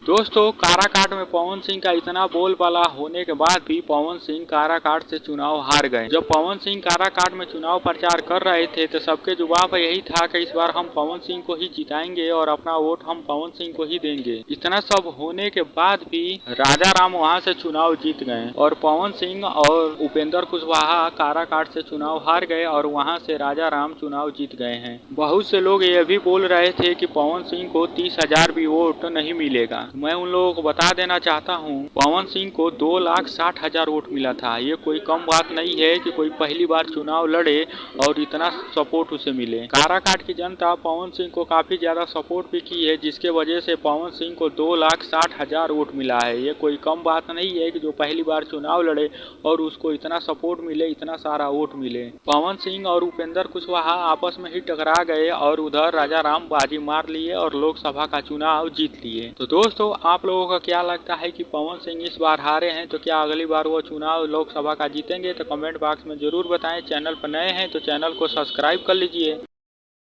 दोस्तों, काराकाट में पवन सिंह का इतना बोलबाला होने के बाद भी पवन सिंह काराकाट से चुनाव हार गए। जब पवन सिंह काराकाट में चुनाव प्रचार कर रहे थे तो सबके जुबान पर यही था कि इस बार हम पवन सिंह को ही जिताएंगे और अपना वोट हम पवन सिंह को ही देंगे। इतना सब होने के बाद भी राजा राम वहां से चुनाव जीत गए और पवन सिंह और उपेंद्र कुशवाहा काराकाट से चुनाव हार गए और वहां से राजा राम चुनाव जीत गए हैं। बहुत से लोग ये भी बोल रहे थे कि पवन सिंह को 30,000 भी वोट नहीं मिलेगा। मैं उन लोगों को बता देना चाहता हूँ, पवन सिंह को 2,60,000 वोट मिला था। ये कोई कम बात नहीं है कि कोई पहली बार चुनाव लड़े और इतना सपोर्ट उसे मिले। काराकाट की जनता पवन सिंह को काफी ज्यादा सपोर्ट भी की है, जिसके वजह से पवन सिंह को 2,60,000 वोट मिला है। ये कोई कम बात नहीं है कि जो पहली बार चुनाव लड़े और उसको इतना सपोर्ट मिले, इतना सारा वोट मिले। पवन सिंह और उपेंद्र कुशवाहा आपस में ही टकरा गए और उधर राजा राम बाजी मार लिए और लोकसभा का चुनाव जीत लिए। तो दोस्तों, आप लोगों का क्या लगता है कि पवन सिंह इस बार हारे हैं तो क्या अगली बार वो चुनाव लोकसभा का जीतेंगे? तो कमेंट बॉक्स में जरूर बताएं। चैनल पर नए हैं तो चैनल को सब्सक्राइब कर लीजिए।